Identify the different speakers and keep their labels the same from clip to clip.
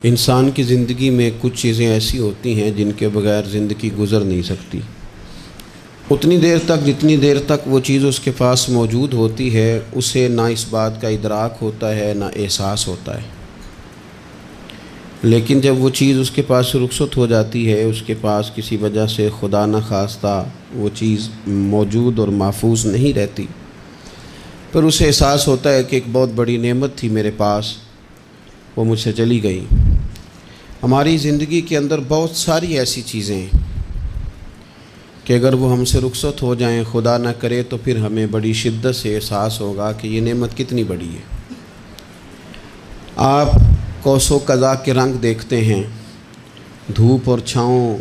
Speaker 1: انسان کی زندگی میں کچھ چیزیں ایسی ہوتی ہیں جن کے بغیر زندگی گزر نہیں سکتی۔ اتنی دیر تک جتنی دیر تک وہ چیز اس کے پاس موجود ہوتی ہے اسے نہ اس بات کا ادراک ہوتا ہے نہ احساس ہوتا ہے، لیکن جب وہ چیز اس کے پاس سے رخصت ہو جاتی ہے، اس کے پاس کسی وجہ سے خدا نہ خواستہ وہ چیز موجود اور محفوظ نہیں رہتی، پھر اسے احساس ہوتا ہے کہ ایک بہت بڑی نعمت تھی میرے پاس، وہ مجھ سے چلی گئی۔ ہماری زندگی کے اندر بہت ساری ایسی چیزیں ہیں کہ اگر وہ ہم سے رخصت ہو جائیں، خدا نہ کرے، تو پھر ہمیں بڑی شدت سے احساس ہوگا کہ یہ نعمت کتنی بڑی ہے۔ آپ قوس و قزح کے رنگ دیکھتے ہیں، دھوپ اور چھاؤں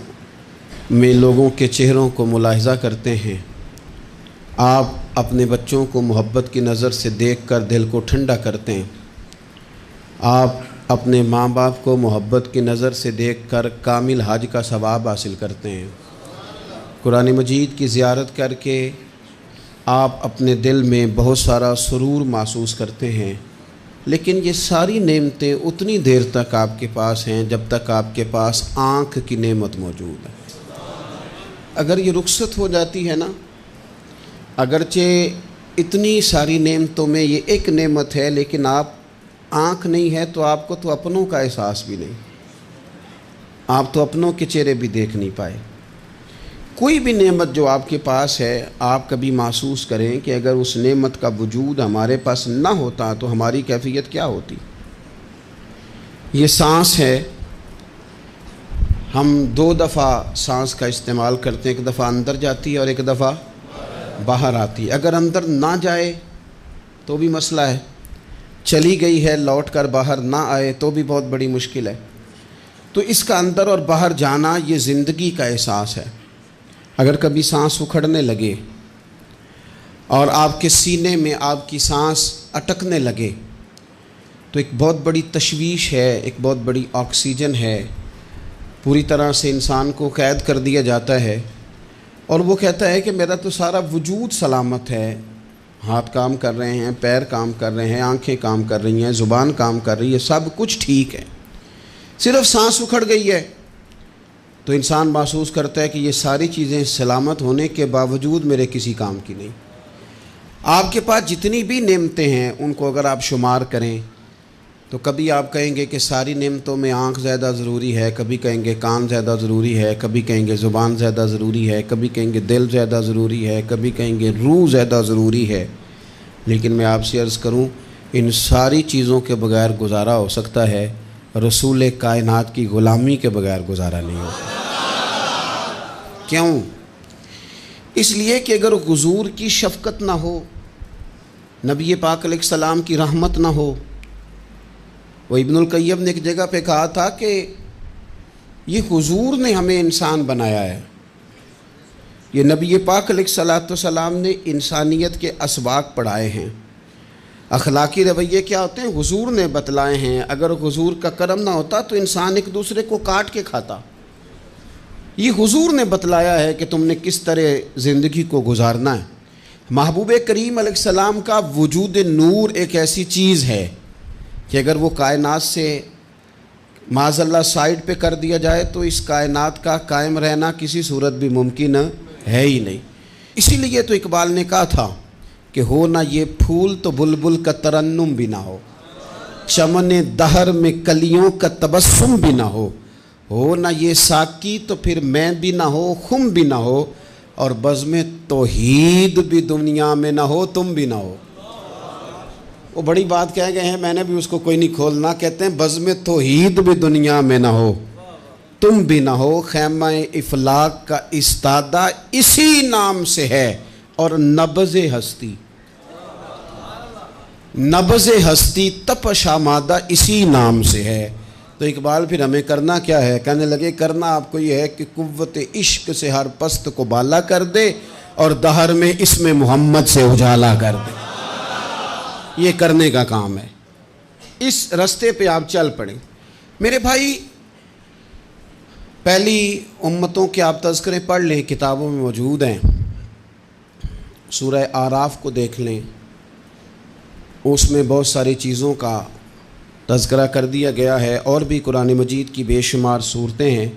Speaker 1: میں لوگوں کے چہروں کو ملاحظہ کرتے ہیں، آپ اپنے بچوں کو محبت کی نظر سے دیکھ کر دل کو ٹھنڈا کرتے ہیں، آپ اپنے ماں باپ کو محبت کی نظر سے دیکھ کر کامل حج کا ثواب حاصل کرتے ہیں، قرآن مجید کی زیارت کر کے آپ اپنے دل میں بہت سارا سرور محسوس کرتے ہیں، لیکن یہ ساری نعمتیں اتنی دیر تک آپ کے پاس ہیں جب تک آپ کے پاس آنکھ کی نعمت موجود ہے۔ اگر یہ رخصت ہو جاتی ہے نا، اگرچہ اتنی ساری نعمتوں میں یہ ایک نعمت ہے، لیکن آپ آنکھ نہیں ہے تو آپ کو تو اپنوں کا احساس بھی نہیں، آپ تو اپنوں کے چہرے بھی دیکھ نہیں پائے۔ کوئی بھی نعمت جو آپ کے پاس ہے، آپ کبھی محسوس کریں کہ اگر اس نعمت کا وجود ہمارے پاس نہ ہوتا تو ہماری کیفیت کیا ہوتی۔ یہ سانس ہے، ہم دو دفعہ سانس کا استعمال کرتے ہیں، ایک دفعہ اندر جاتی ہے اور ایک دفعہ باہر آتی ہے۔ اگر اندر نہ جائے تو بھی مسئلہ ہے، چلی گئی ہے لوٹ کر باہر نہ آئے تو بھی بہت بڑی مشکل ہے۔ تو اس کا اندر اور باہر جانا یہ زندگی کا احساس ہے۔ اگر کبھی سانس اکھڑنے لگے اور آپ کے سینے میں آپ کی سانس اٹکنے لگے تو ایک بہت بڑی تشویش ہے، ایک بہت بڑی آکسیجن ہے، پوری طرح سے انسان کو قید کر دیا جاتا ہے، اور وہ کہتا ہے کہ میرا تو سارا وجود سلامت ہے، ہاتھ کام کر رہے ہیں، پیر کام کر رہے ہیں، آنکھیں کام کر رہی ہیں، زبان کام کر رہی ہے، سب کچھ ٹھیک ہے، صرف سانس اکھڑ گئی ہے۔ تو انسان محسوس کرتا ہے کہ یہ ساری چیزیں سلامت ہونے کے باوجود میرے کسی کام کی نہیں۔ آپ کے پاس جتنی بھی نعمتیں ہیں ان کو اگر آپ شمار کریں تو کبھی آپ کہیں گے کہ ساری نعمتوں میں آنکھ زیادہ ضروری ہے، کبھی کہیں گے کان زیادہ ضروری ہے، کبھی کہیں گے زبان زیادہ ضروری ہے، کبھی کہیں گے دل زیادہ ضروری ہے، کبھی کہیں گے روح زیادہ ضروری ہے، لیکن میں آپ سے عرض کروں ان ساری چیزوں کے بغیر گزارا ہو سکتا ہے، رسول کائنات کی غلامی کے بغیر گزارا نہیں ہوتا۔ کیوں؟ اس لیے کہ اگر حضور کی شفقت نہ ہو، نبی پاک علیہ السلام کی رحمت نہ ہو، وہ ابن القیم نے ایک جگہ پہ کہا تھا کہ یہ حضور نے ہمیں انسان بنایا ہے، یہ نبی پاک علیہ السلام نے انسانیت کے اسباق پڑھائے ہیں، اخلاقی رویے کیا ہوتے ہیں حضور نے بتلائے ہیں، اگر حضور کا کرم نہ ہوتا تو انسان ایک دوسرے کو کاٹ کے کھاتا۔ یہ حضور نے بتلایا ہے کہ تم نے کس طرح زندگی کو گزارنا ہے۔ محبوب کریم علیہ السلام کا وجود نور ایک ایسی چیز ہے کہ اگر وہ کائنات سے معاذ اللہ سائڈ پہ کر دیا جائے تو اس کائنات کا قائم رہنا کسی صورت بھی ممکن ہے ہی نہیں۔ اسی لیے تو اقبال نے کہا تھا کہ ہو نہ یہ پھول تو بلبل کا ترنم بھی نہ ہو، چمن دہر میں کلیوں کا تبسم بھی نہ ہو نہ یہ ساقی تو پھر میں بھی نہ ہو، خم بھی نہ ہو، اور بزم توحید بھی دنیا میں نہ ہو، تم بھی نہ ہو۔ وہ بڑی بات کہہ گئے ہیں، میں نے بھی اس کو کوئی نہیں کھولنا، کہتے ہیں بزم توحید بھی دنیا میں نہ ہو، تم بھی نہ ہو، خیمہ افلاق کا استادہ اسی نام سے ہے، اور نبض ہستی تپش آمادہ اسی نام سے ہے۔ تو اقبال پھر ہمیں کرنا کیا ہے؟ کہنے لگے کرنا آپ کو یہ ہے کہ قوت عشق سے ہر پست کو بالا کر دے اور دہر میں اسم محمد سے اجالا کر دے، یہ کرنے کا کام ہے۔ اس رستے پہ آپ چل پڑیں میرے بھائی۔ پہلی امتوں کے آپ تذکرے پڑھ لیں، کتابوں میں موجود ہیں، سورہ اعراف کو دیکھ لیں، اس میں بہت ساری چیزوں کا تذکرہ کر دیا گیا ہے، اور بھی قرآن مجید کی بے شمار صورتیں ہیں،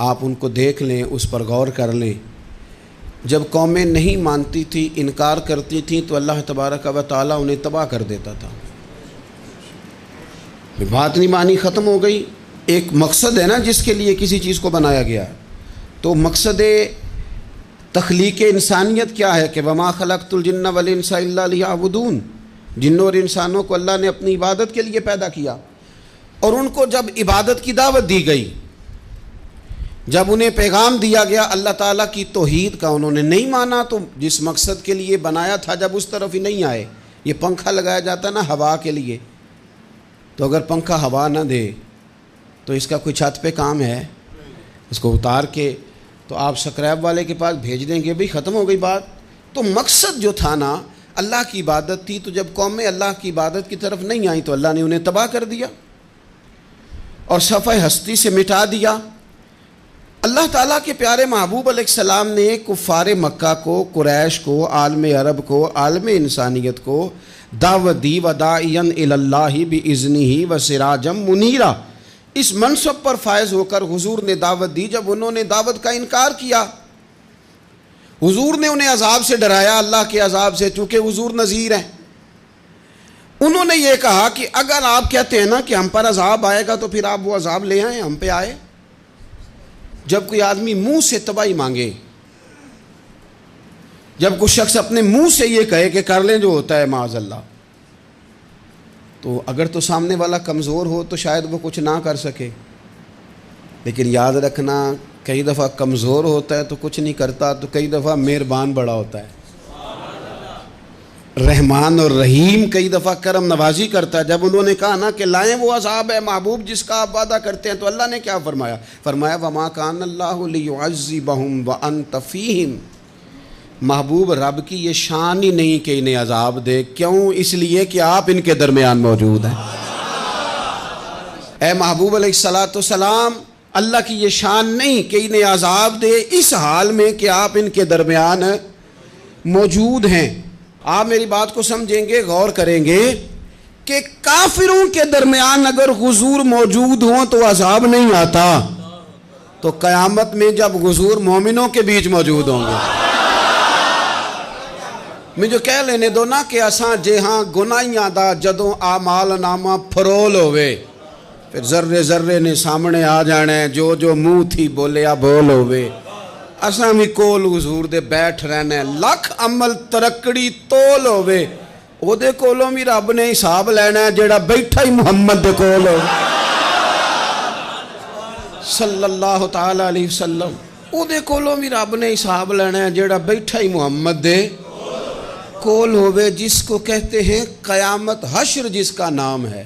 Speaker 1: آپ ان کو دیکھ لیں، اس پر غور کر لیں۔ جب قومیں نہیں مانتی تھی، انکار کرتی تھیں، تو اللہ تبارک و تعالیٰ انہیں تباہ کر دیتا تھا۔ بات نہیں مانی، ختم ہو گئی۔ ایک مقصد ہے نا جس کے لیے کسی چیز کو بنایا گیا، تو مقصد تخلیق انسانیت کیا ہے کہ وما خلقت الجن والانس الا لیعبدون، جنوں اور انسانوں کو اللہ نے اپنی عبادت کے لیے پیدا کیا، اور ان کو جب عبادت کی دعوت دی گئی، جب انہیں پیغام دیا گیا اللہ تعالیٰ کی توحید کا، انہوں نے نہیں مانا، تو جس مقصد کے لیے بنایا تھا جب اس طرف ہی نہیں آئے۔ یہ پنکھا لگایا جاتا نا ہوا کے لیے، تو اگر پنکھا ہوا نہ دے تو اس کا کوئی چھت پہ کام ہے؟ اس کو اتار کے تو آپ سکریب والے کے پاس بھیج دیں گے، بھئی ختم ہو گئی بات۔ تو مقصد جو تھا نا اللہ کی عبادت تھی، تو جب قومیں اللہ کی عبادت کی طرف نہیں آئیں تو اللہ نے انہیں تباہ کر دیا اور صفحہ ہستی سے مٹا دیا۔ اللہ تعالیٰ کے پیارے محبوب علیہ السلام نے کفار مکہ کو، قریش کو، عالم عرب کو، عالم انسانیت کو دعوت دی، وداعیا الی اللہ باذنہ وسراجا منیرا۔ اس منصب پر فائز ہو کر حضور نے دعوت دی۔ جب انہوں نے دعوت کا انکار کیا، حضور نے انہیں عذاب سے ڈرایا، اللہ کے عذاب سے، چونکہ حضور نذیر ہیں۔ انہوں نے یہ کہا کہ اگر آپ کہتے ہیں نا کہ ہم پر عذاب آئے گا تو پھر آپ وہ عذاب لے آئیں، ہم پہ آئے۔ جب کوئی آدمی منہ سے تباہی مانگے، جب کوئی شخص اپنے منہ سے یہ کہے کہ کر لیں جو ہوتا ہے معاذ اللہ، تو اگر تو سامنے والا کمزور ہو تو شاید وہ کچھ نہ کر سکے، لیکن یاد رکھنا کئی دفعہ کمزور ہوتا ہے تو کچھ نہیں کرتا، تو کئی دفعہ مہربان بڑا ہوتا ہے، رحمان اور رحیم کئی دفعہ کرم نوازی کرتا ہے۔ جب انہوں نے کہا نا کہ لائیں وہ عذاب ہے محبوب جس کا آپ وعدہ کرتے ہیں، تو اللہ نے کیا فرمایا؟ فرمایا وما کان اللہ لیعذبہم وانت فیہم۔ محبوب رب کی یہ شان ہی نہیں کہ انہیں عذاب دے، کیوں؟ اس لیے کہ آپ ان کے درمیان موجود ہیں۔ اے محبوب علیہ السلام، اللہ کی یہ شان نہیں کہ انہیں عذاب دے اس حال میں کہ آپ ان کے درمیان موجود ہیں۔ آپ میری بات کو سمجھیں گے، غور کریں گے کہ کافروں کے درمیان اگر حضور موجود ہوں تو عذاب نہیں آتا، تو قیامت میں جب حضور مومنوں کے بیچ موجود ہوں گے، مجھے کہہ لینے دو نا کہ اساں جہاں گناہیاں دا جدوں اعمال نامہ پھرول ہوئے، پھر ذرے ذرے نے سامنے آ جانا ہے، جو جو منہ تھی بولیا بول ہوئے، اساں بھی کول حضور دے بیٹھ رہنا ہے، لکھ عمل ترکڑی تول ہوئے، او دے کولوں بھی رب نے حساب لینا ہے جیڑا بیٹھا ہی محمد دے کول ہو صلی اللہ تعالی علیہ وسلم، او دے کولوں بھی رب نے حساب لینا ہے جیڑا بیٹھا ہی محمد دے کول ہوئے، جس کو کہتے ہیں قیامت حشر، جس کا نام ہے،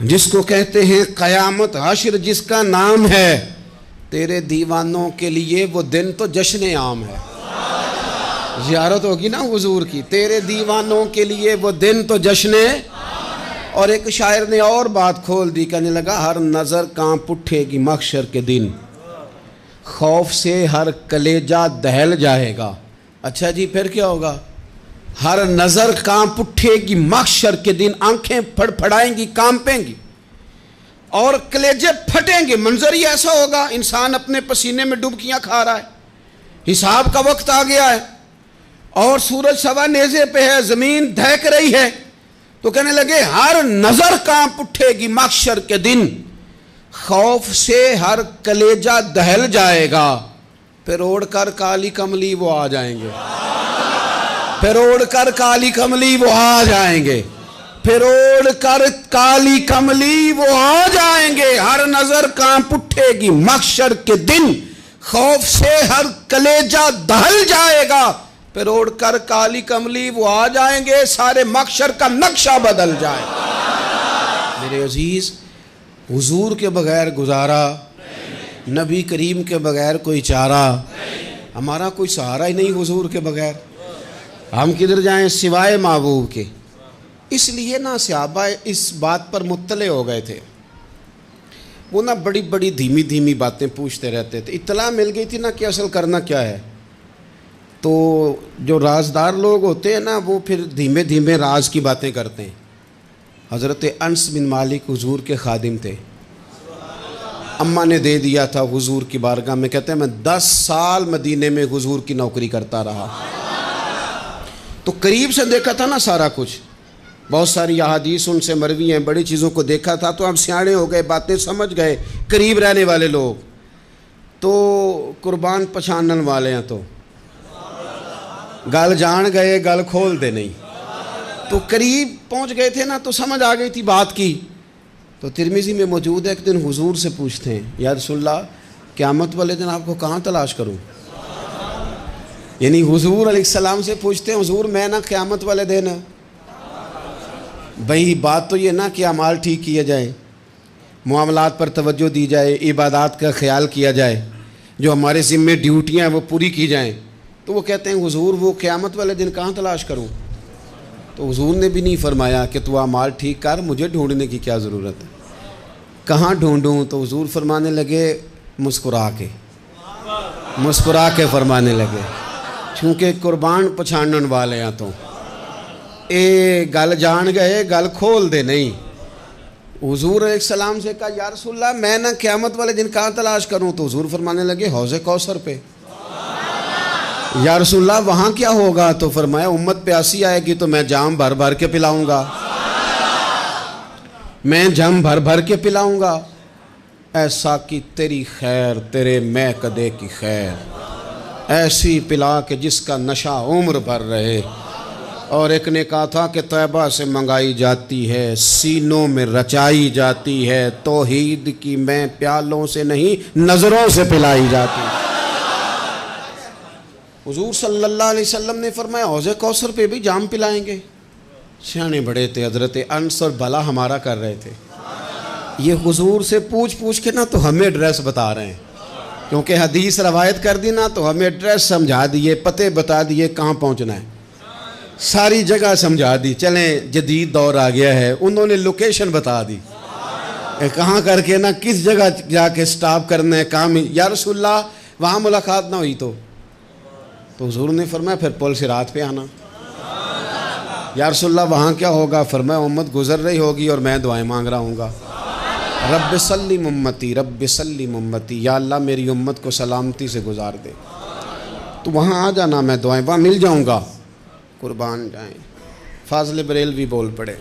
Speaker 1: جس کو کہتے ہیں قیامت حشر، جس کا نام ہے۔ تیرے دیوانوں کے لیے وہ دن تو جشن عام ہے، زیارت ہوگی نا حضور کی، تیرے دیوانوں کے لیے وہ دن تو جشن۔ اور ایک شاعر نے اور بات کھول دی، کہنے لگا ہر نظر کانپ اٹھے گی محشر کے دن، خوف سے ہر کلیجہ دہل جائے گا۔ اچھا جی پھر کیا ہوگا؟ ہر نظر کانپ اٹھے گی محشر کے دن، آنکھیں پھڑ پھڑائیں گی، کانپیں گی اور کلیجے پھٹیں گے۔ منظر ہی ایسا ہوگا، انسان اپنے پسینے میں ڈبکیاں کھا رہا ہے، حساب کا وقت آ گیا ہے اور سورج سوا نیزے پہ ہے، زمین دہک رہی ہے، تو کہنے لگے ہر نظر کانپ اٹھے گی محشر کے دن، خوف سے ہر کلیجہ دہل جائے گا، پھر اوڑھ کر کالی کملی وہ آ جائیں گے، پھر اوڑھ کر کالی کملی وہ آ جائیں گے، پھر اوڑھ کر کالی کملی وہ آ جائیں گے، ہر نظر کانپ اٹھے گی محشر کے دن، خوف سے ہر کلیجہ دہل جائے گا، پھر اوڑھ کر کالی کملی وہ آ جائیں گے، سارے محشر کا نقشہ بدل جائے گا۔ میرے عزیز، حضور کے بغیر گزارا، نبی کریم کے بغیر کوئی چارہ، ہمارا کوئی سہارا ہی نہیں حضور کے بغیر، ہم کدھر جائیں سوائے محبوب کے۔ اس لیے نا صحابہ اس بات پر مطلع ہو گئے تھے، وہ نا بڑی بڑی دھیمی دھیمی باتیں پوچھتے رہتے تھے، اطلاع مل گئی تھی نا کہ اصل کرنا کیا ہے، تو جو رازدار لوگ ہوتے ہیں نا وہ پھر دھیمے دھیمے راز کی باتیں کرتے ہیں، حضرت انس بن مالک حضور کے خادم تھے. اماں نے دے دیا تھا حضور کی بارگاہ میں. کہتے ہیں میں 10 سال مدینے میں حضور کی نوکری کرتا رہا, تو قریب سے دیکھا تھا نا سارا کچھ. بہت ساری احادیث ان سے مروی ہیں, بڑی چیزوں کو دیکھا تھا, تو ہم سیانے ہو گئے, باتیں سمجھ گئے. قریب رہنے والے لوگ تو قربان پچھانن والے ہیں, تو گل جان گئے گل کھول دے نہیں. تو قریب پہنچ گئے تھے نا, تو سمجھ آ گئی تھی بات کی. تو ترمذی میں موجود ہے, ایک دن حضور سے پوچھتے ہیں یا رسول اللہ قیامت والے دن آپ کو کہاں تلاش کروں. یعنی حضور علیہ السلام سے پوچھتے ہیں حضور میں نا قیامت والے دن, بھئی بات تو یہ نا کہ اعمال ٹھیک کیا جائے, معاملات پر توجہ دی جائے, عبادات کا خیال کیا جائے, جو ہمارے ذمے ڈیوٹیاں ہیں وہ پوری کی جائیں. تو وہ کہتے ہیں حضور وہ قیامت والے دن کہاں تلاش کروں. تو حضور نے بھی نہیں فرمایا کہ تو اعمال ٹھیک کر, مجھے ڈھونڈنے کی کیا ضرورت ہے, کہاں ڈھونڈوں. تو حضور فرمانے لگے مسکرا کے فرمانے لگے, چونکہ قربان پچھانن والے ہیں, تو اے گل جان گئے گل کھول دے نہیں. حضور علیہ السلام سے کہا یا رسول اللہ میں نہ قیامت والے دن کہاں تلاش کروں. تو حضور فرمانے لگے حوض کوثر پہ. یا رسول اللہ وہاں کیا ہوگا. تو فرمایا امت پیاسی آئے گی تو میں جام بھر بھر کے پلاؤں گا, میں جام بھر بھر کے پلاؤں گا. ایسا کی تیری خیر تیرے میں کدے کی خیر, ایسی پلا کہ جس کا نشہ عمر بھر رہے. اور ایک نے کہا تھا کہ طیبہ سے منگائی جاتی ہے, سینوں میں رچائی جاتی ہے, توحید کی میں پیالوں سے نہیں نظروں سے پلائی جاتی ہے. حضور صلی اللہ علیہ وسلم نے فرمایا حوض کوثر پہ بھی جام پلائیں گے. سیانے بڑے تھے حضرت انس, اور بھلا ہمارا کر رہے تھے. یہ حضور سے پوچھ کے نا تو ہمیں ایڈریس بتا رہے ہیں, کیونکہ حدیث روایت کر دی نا تو ہمیں ایڈریس سمجھا دیے, پتے بتا دیے کہاں پہنچنا ہے, ساری جگہ سمجھا دی. چلیں جدید دور آ گیا ہے, انہوں نے لوکیشن بتا دی کہاں کر کے نا کس جگہ جا کے سٹاپ کرنا ہے کام. یا رسول اللہ وہاں ملاقات نہ ہوئی تو حضور نے فرمایا پھر پل صراط پہ آنا. یا رسول اللہ وہاں کیا ہوگا. فرمایا امت گزر رہی ہوگی اور میں دعائیں مانگ رہا ہوں گا, رب سلم امتی رب سلم امتی, یا اللہ میری امت کو سلامتی سے گزار دے. تو وہاں آ جانا, میں دعائیں وہاں مل جاؤں گا. قربان جائیں. فاضل بریلوی بول پڑے,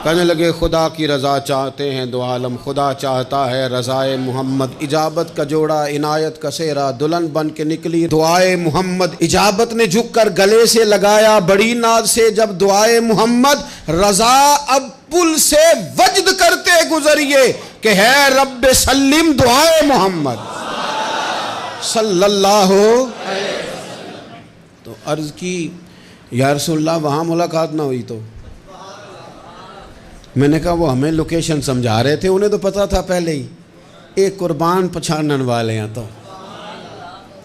Speaker 1: کہنے لگے خدا کی رضا چاہتے ہیں دو عالم, خدا چاہتا ہے رضائے محمد. اجابت کا جوڑا عنایت کا سہرا, دلہن بن کے نکلی دعائے محمد. اجابت نے جھک کر گلے سے لگایا بڑی ناز سے جب دعائے محمد. رضا اب پل سے وجد کرتے گزریے کہ ہے رب سلم دعائے محمد صلی اللہ علیہ وسلم. تو عرض کی یا رسول اللہ وہاں ملاقات نہ ہوئی. تو میں نے کہا وہ ہمیں لوکیشن سمجھا رہے تھے, انہیں تو پتا تھا پہلے ہی. ایک قربان پچھانن والے ہیں, تو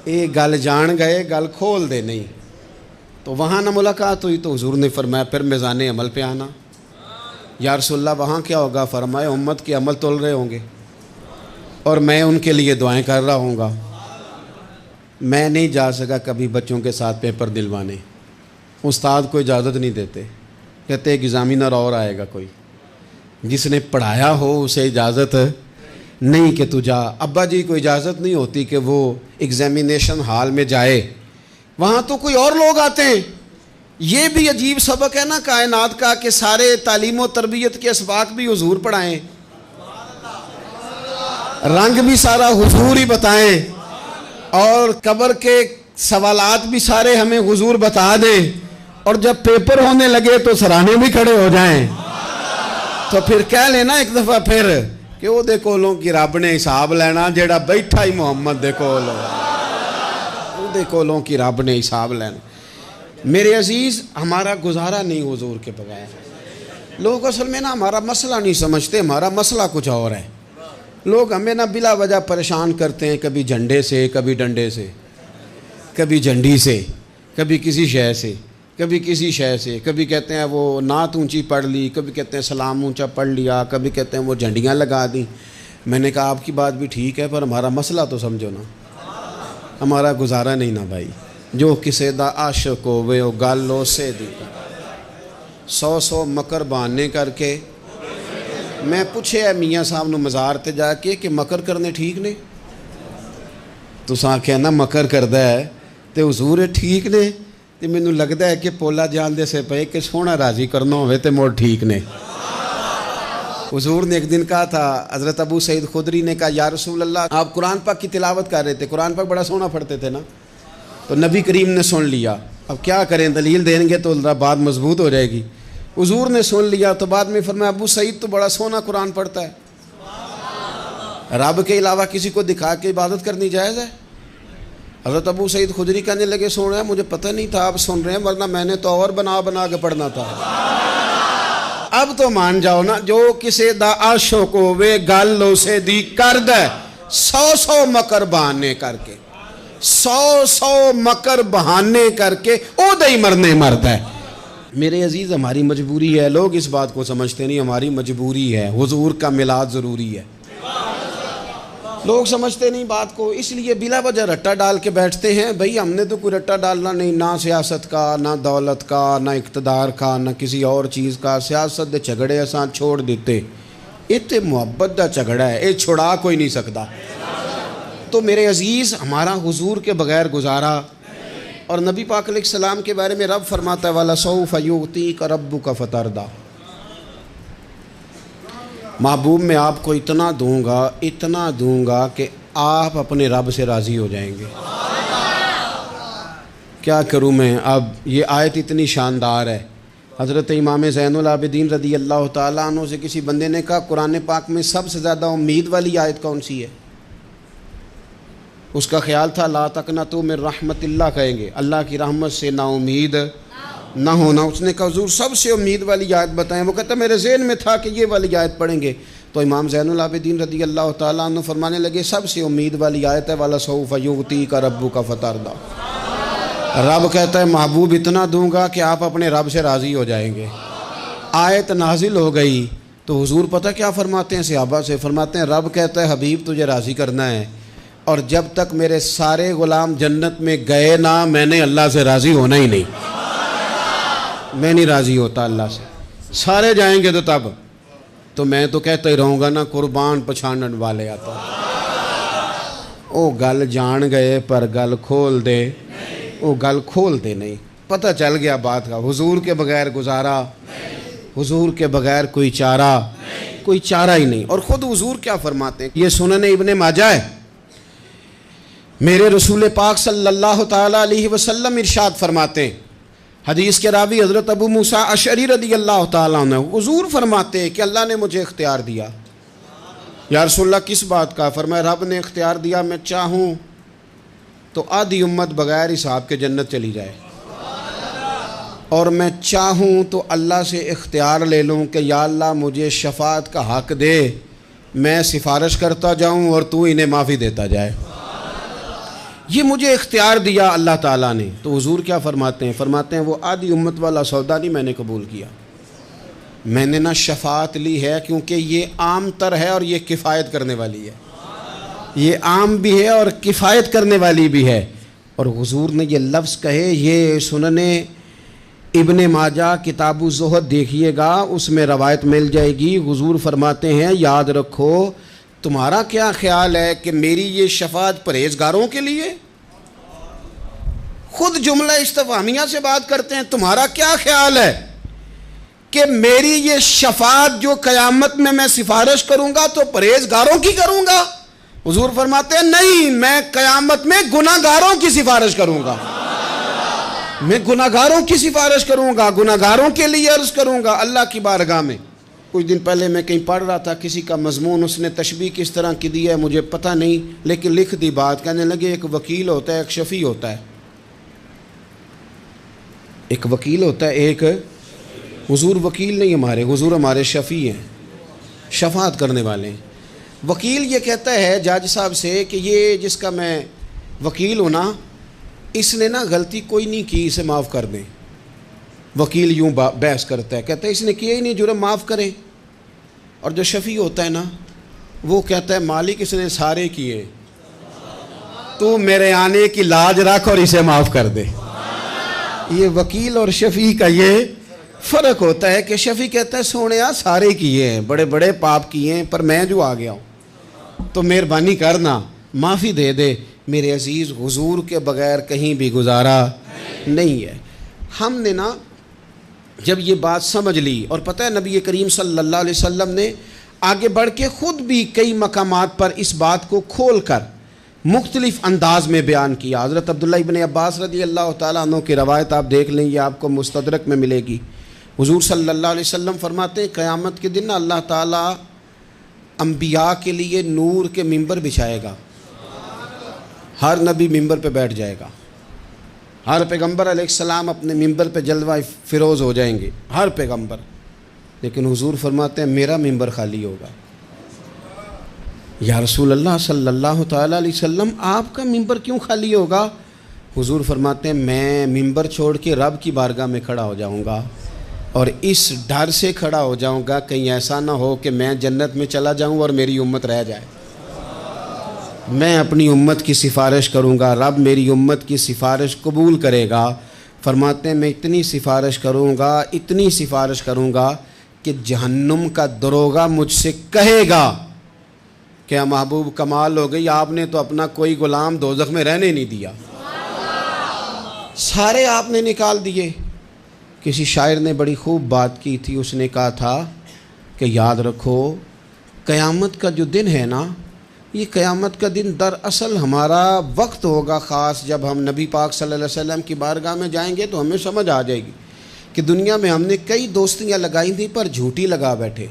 Speaker 1: ایک گل جان گئے گل کھول دے نہیں. تو وہاں نہ ملاقات ہوئی. تو حضور نے فرمایا پھر میزان عمل پہ آنا. یا رسول اللہ وہاں کیا ہوگا. فرمایا امت کے عمل تول رہے ہوں گے اور میں ان کے لیے دعائیں کر رہا ہوں گا. میں نہیں جا سکا کبھی بچوں کے ساتھ پیپر دلوانے, استاد کو اجازت نہیں دیتے, کہتے ایگزامینر اور آئے گا کوئی, جس نے پڑھایا ہو اسے اجازت نہیں کہ تو جا. ابا جی کو اجازت نہیں ہوتی کہ وہ ایگزامینیشن ہال میں جائے, وہاں تو کوئی اور لوگ آتے ہیں. یہ بھی عجیب سبق ہے نا کائنات کا کہ سارے تعلیم و تربیت کے اسباق بھی حضور پڑھائیں, رنگ بھی سارا حضور ہی بتائیں, اور قبر کے سوالات بھی سارے ہمیں حضور بتا دیں, اور جب پیپر ہونے لگے تو سرانے بھی کھڑے ہو جائیں. تو پھر کہہ لینا ایک دفعہ پھر کہ وہ دے کولوں کی رب نے حساب لینا, جیڑا بیٹھا ہی محمد دے کولوں, وہ دے کولوں کی رب نے حساب لینا. میرے عزیز ہمارا گزارا نہیں حضور کے بغیر. لوگ اصل میں نا ہمارا مسئلہ نہیں سمجھتے, ہمارا مسئلہ کچھ اور ہے. لوگ ہمیں نا بلا وجہ پریشان کرتے ہیں, کبھی جھنڈے سے, کبھی ڈنڈے سے, کبھی جھنڈی سے, کبھی کسی شے سے, کبھی کسی شے سے. کبھی کہتے ہیں وہ نعت اونچی پڑھ لی, کبھی کہتے ہیں سلام اونچا پڑھ لیا, کبھی کہتے ہیں وہ جھنڈیاں لگا دیں. میں نے کہا آپ کی بات بھی ٹھیک ہے, پر ہمارا مسئلہ تو سمجھو نا, ہمارا گزارا نہیں نا بھائی. جو کسے دا عاشق ہووے او گل اسے دی. 100 مکر بہانے کر کے میں پوچھے میاں صاحب نو مزار تے جا کے کہ مکر کرنے ٹھیک نے؟ تساں کہنا مکر کردا ہے تے حضور ٹھیک نے؟ تے مینوں لگدا ہے کہ پولا جان دے سے پے کہ سونا راضی کرنا ہوئے تے موڑ ٹھیک نے۔ حضور نے ایک دن کہا تھا، حضرت ابو سعید خدری نے کہا یا رسول اللہ، آپ قرآن پاک کی تلاوت کر رہے تھے، قرآن پاک بڑا سونا پڑھتے تھے نا، تو نبی کریم نے سن لیا، اب کیا کریں، دلیل دیں گے تو بات مضبوط ہو جائے گی۔ حضور نے سن لیا تو بعد میں فرمایا ابو سعید تو بڑا سونا قرآن پڑھتا ہے، رب کے علاوہ کسی کو دکھا کے عبادت کرنی جائز ہے؟ حضرت ابو سعید خدری کہنے لگے سن رہے ہیں، مجھے پتہ نہیں تھا آپ سن رہے ہیں، ورنہ میں نے تو اور بنا بنا کے پڑھنا تھا۔ اب تو مان جاؤ نا، جو کسے دا عاشق ہوئے گل اسے دی کرد ہے، 100 مکر بہانے کر کے، 100 مکر بہانے کر کے او دہی مرنے مرد ہے۔ میرے عزیز ہماری مجبوری ہے، لوگ اس بات کو سمجھتے نہیں، ہماری مجبوری ہے، حضور کا میلاد ضروری ہے، لوگ سمجھتے نہیں بات کو، اس لیے بلا وجہ رٹا ڈال کے بیٹھتے ہیں۔ بھئی ہم نے تو کوئی رٹا ڈالنا نہیں، نہ سیاست کا، نہ دولت کا، نہ اقتدار کا، نہ کسی اور چیز کا۔ سیاست دے جھگڑے اساں چھوڑ دیتے، اتنے محبت دا جھگڑا ہے، یہ چھڑا کوئی نہیں سکتا۔ تو میرے عزیز ہمارا حضور کے بغیر گزارا، اور نبی پاک علیہ السلام کے بارے میں رب فرماتا ہے وَلَسَوْفَ يُعْطِيكَ رَبُّكَ فَتَرْضَىٰ، محبوب میں آپ کو اتنا دوں گا کہ آپ اپنے رب سے راضی ہو جائیں گے۔ کیا کروں میں اب، یہ آیت اتنی شاندار ہے۔ حضرت امام زین العابدین رضی اللہ تعالیٰ عنہ سے کسی بندے نے کہا قرآن پاک میں سب سے زیادہ امید والی آیت کون سی ہے؟ اس کا خیال تھا لا تقنطوا من رحمت اللہ کہیں گے، اللہ کی رحمت سے نا امید نہ ہونا۔ اس نے کہا حضور سب سے امید والی آیت بتائیں، وہ کہتا میرے ذہن میں تھا کہ یہ والی آیت پڑھیں گے۔ تو امام زین العابدین رضی اللہ تعالیٰ عنہ فرمانے لگے سب سے امید والی آیت ہے وَلَسَوْفَ يُعْطِيكَ رَبُّكَ فَتَرْضَىٰ، رب کہتا ہے محبوب اتنا دوں گا کہ آپ اپنے رب سے راضی ہو جائیں گے۔ آیت نازل ہو گئی تو حضور پتہ کیا فرماتے ہیں صحابہ سے؟ فرماتے ہیں رب کہتا ہے حبیب تجھے راضی کرنا ہے، اور جب تک میرے سارے غلام جنت میں گئے نہ میں نے اللہ سے راضی ہونا ہی نہیں، میں نہیں راضی ہوتا اللہ سے، سارے جائیں گے تو تب تو میں تو کہتا ہی رہوں گا نا قربان پچھانن والے آتا، او گل جان گئے پر گل کھول دے، او گل کھول دے نہیں، پتہ چل گیا بات کا، حضور کے بغیر گزارا، حضور کے بغیر کوئی چارہ ہی نہیں۔ اور خود حضور کیا فرماتے ہیں، یہ سنن ابن ماجہ ہے، میرے رسول پاک صلی اللہ تعالیٰ علیہ وسلم ارشاد فرماتے ہیں، حدیث کے راوی حضرت ابو موسیٰ اشعری رضی اللہ تعالیٰ عنہ، حضور فرماتے ہیں کہ اللہ نے مجھے اختیار دیا۔ یا رسول اللہ کس بات کا؟ فرمایا رب نے اختیار دیا میں چاہوں تو آدھی امت بغیر حساب کے جنت چلی جائے، اور میں چاہوں تو اللہ سے اختیار لے لوں کہ یا اللہ مجھے شفاعت کا حق دے، میں سفارش کرتا جاؤں اور تو انہیں معافی دیتا جائے، یہ مجھے اختیار دیا اللہ تعالیٰ نے۔ تو حضور کیا فرماتے ہیں؟ فرماتے ہیں وہ آدھی امت والا سودا نہیں میں نے قبول کیا، میں نے نہ شفاعت لی ہے کیونکہ یہ عام تر ہے اور یہ کفایت کرنے والی ہے، یہ عام بھی ہے اور کفایت کرنے والی بھی ہے۔ اور حضور نے یہ لفظ کہے، یہ سنن ابن ماجہ کتاب الزہد دیکھیے گا، اس میں روایت مل جائے گی۔ حضور فرماتے ہیں یاد رکھو تمہارا کیا خیال ہے کہ میری یہ شفاعت پرہیزگاروں کے لیے؟ خود جملہ استفہامیہ سے بات کرتے ہیں، تمہارا کیا خیال ہے کہ میری یہ شفاعت جو قیامت میں میں سفارش کروں گا تو پرہیزگاروں کی کروں گا؟ حضور فرماتے ہیں نہیں، میں قیامت میں گناہ گاروں کی سفارش کروں گا، میں گناہ گاروں کی سفارش کروں گا، گناہ گاروں کے لیے عرض کروں گا اللہ کی بارگاہ میں۔ کچھ دن پہلے میں کہیں پڑھ رہا تھا کسی کا مضمون، اس نے تشبیہ کس طرح کی دی ہے مجھے پتہ نہیں، لیکن لکھ دی بات، کہنے لگے ایک وکیل ہوتا ہے ایک شفیع ہوتا ہے، ایک وکیل ہوتا ہے ایک، حضور وکیل نہیں ہمارے، حضور ہمارے شفیع ہیں، شفاعت کرنے والے ہیں۔ وکیل یہ کہتا ہے جج صاحب سے کہ یہ جس کا میں وکیل ہوں نا اس نے نا غلطی کوئی نہیں کی، اسے معاف کر دیں۔ وکیل یوں بحث کرتا ہے، کہتا ہے اس نے کیا ہی نہیں، جرم معاف کریں۔ اور جو شفیع ہوتا ہے نا وہ کہتا ہے مالک اس نے سارے کیے، تو میرے آنے کی لاج رکھ اور اسے معاف کر دے۔ یہ وکیل اور شفیع کا یہ فرق ہوتا ہے کہ شفیع کہتا ہے سونے سارے کیے ہیں، بڑے بڑے پاپ کیے ہیں، پر میں جو آ گیا ہوں تو مہربانی کرنا معافی دے دے۔ میرے عزیز، حضور کے بغیر کہیں بھی گزارا نہیں ہے۔ ہم نے نا جب یہ بات سمجھ لی، اور پتہ ہے نبی کریم صلی اللہ علیہ وسلم نے آگے بڑھ کے خود بھی کئی مقامات پر اس بات کو کھول کر مختلف انداز میں بیان کیا۔ حضرت عبداللہ ابن عباس رضی اللہ تعالیٰ عنہ کی روایت آپ دیکھ لیں، یہ آپ کو مستدرک میں ملے گی۔ حضور صلی اللہ علیہ وسلم فرماتے ہیں قیامت کے دن اللہ تعالیٰ انبیاء کے لیے نور کے ممبر بچھائے گا، ہر نبی ممبر پہ بیٹھ جائے گا، ہر پیغمبر علیہ السلام اپنے ممبر پہ جلوہ فروز ہو جائیں گے، ہر پیغمبر۔ لیکن حضور فرماتے ہیں میرا ممبر خالی ہوگا۔ یا رسول اللہ صلی اللہ تعالیٰ علیہ وسلم آپ کا ممبر کیوں خالی ہوگا؟ حضور فرماتے ہیں میں ممبر چھوڑ کے رب کی بارگاہ میں کھڑا ہو جاؤں گا، اور اس ڈر سے کھڑا ہو جاؤں گا کہیں ایسا نہ ہو کہ میں جنت میں چلا جاؤں اور میری امت رہ جائے۔ میں اپنی امت کی سفارش کروں گا، رب میری امت کی سفارش قبول کرے گا۔ فرماتے ہیں میں اتنی سفارش کروں گا، اتنی سفارش کروں گا کہ جہنم کا دروغہ مجھ سے کہے گا کہ محبوب کمال ہو گئی، آپ نے تو اپنا کوئی غلام دوزخ میں رہنے نہیں دیا، سارے آپ نے نکال دیے۔ کسی شاعر نے بڑی خوب بات کی تھی، اس نے کہا تھا کہ یاد رکھو قیامت کا جو دن ہے نا، یہ قیامت کا دن دراصل ہمارا وقت ہوگا خاص، جب ہم نبی پاک صلی اللہ علیہ وسلم کی بارگاہ میں جائیں گے تو ہمیں سمجھ آ جائے گی کہ دنیا میں ہم نے کئی دوستیاں لگائی تھیں پر جھوٹی لگا بیٹھے۔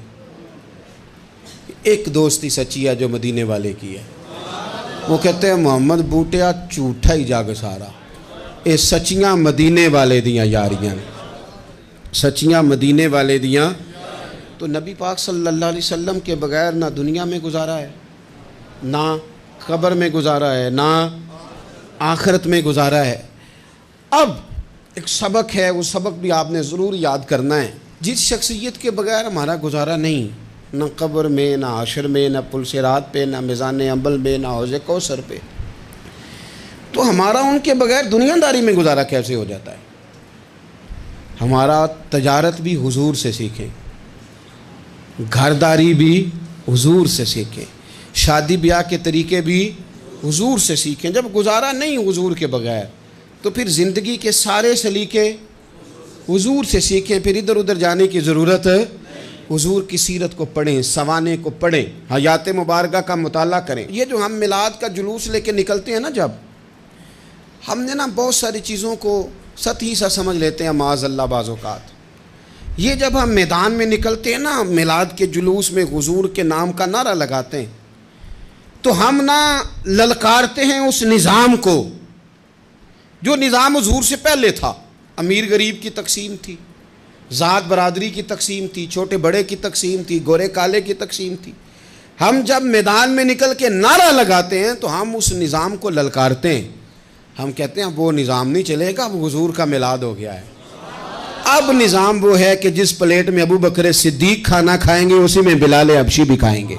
Speaker 1: ایک دوستی سچی ہے جو مدینے والے کی ہے، وہ کہتے ہیں محمد بوٹیا جھوٹا ہی جاگ سارا، یہ سچیاں مدینے والے دیاں یاریاں، سچیاں مدینے والے دیاں۔ تو نبی پاک صلی اللہ علیہ وسلم کے بغیر نہ دنیا میں گزارا ہے، نہ قبر میں گزارا ہے، نہ آخرت میں گزارا ہے۔ اب ایک سبق ہے، وہ سبق بھی آپ نے ضرور یاد کرنا ہے۔ جس شخصیت کے بغیر ہمارا گزارا نہیں، نہ قبر میں، نہ حشر میں، نہ پل صراط پہ، نہ میزان عمل میں، نہ حوض کوثر پہ، تو ہمارا ان کے بغیر دنیا داری میں گزارا کیسے ہو جاتا ہے؟ ہمارا تجارت بھی حضور سے سیکھیں، گھرداری بھی حضور سے سیکھیں، شادی بیاہ کے طریقے بھی حضور سے سیکھیں۔ جب گزارا نہیں حضور کے بغیر تو پھر زندگی کے سارے سلیقے حضور سے سیکھیں، پھر ادھر ادھر جانے کی ضرورت ہے۔ حضور کی سیرت کو پڑھیں، سوانے کو پڑھیں، حیات مبارکہ کا مطالعہ کریں۔ یہ جو ہم میلاد کا جلوس لے کے نکلتے ہیں نا، جب ہم نے نا بہت ساری چیزوں کو سطحی سا سمجھ لیتے ہیں معاذ اللہ بعض اوقات۔ یہ جب ہم میدان میں نکلتے ہیں نا، میلاد کے جلوس میں حضور کے نام کا نعرہ لگاتے ہیں، تو ہم نا للکارتے ہیں اس نظام کو جو نظام حضور سے پہلے تھا۔ امیر غریب کی تقسیم تھی، ذات برادری کی تقسیم تھی، چھوٹے بڑے کی تقسیم تھی، گورے کالے کی تقسیم تھی۔ ہم جب میدان میں نکل کے نعرہ لگاتے ہیں تو ہم اس نظام کو للکارتے ہیں۔ ہم کہتے ہیں وہ نظام نہیں چلے گا، اب حضور کا میلاد ہو گیا ہے۔ اب نظام وہ ہے کہ جس پلیٹ میں ابو بکر صدیق کھانا کھائیں گے اسی میں بلال حبشی بھی کھائیں گے۔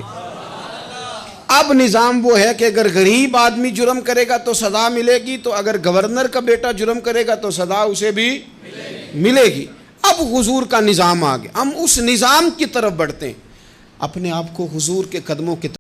Speaker 1: اب نظام وہ ہے کہ اگر غریب آدمی جرم کرے گا تو سزا ملے گی، تو اگر گورنر کا بیٹا جرم کرے گا تو سزا اسے بھی ملے گی۔ اب حضور کا نظام آ گیا، ہم اس نظام کی طرف بڑھتے ہیں، اپنے آپ کو حضور کے قدموں کی طرف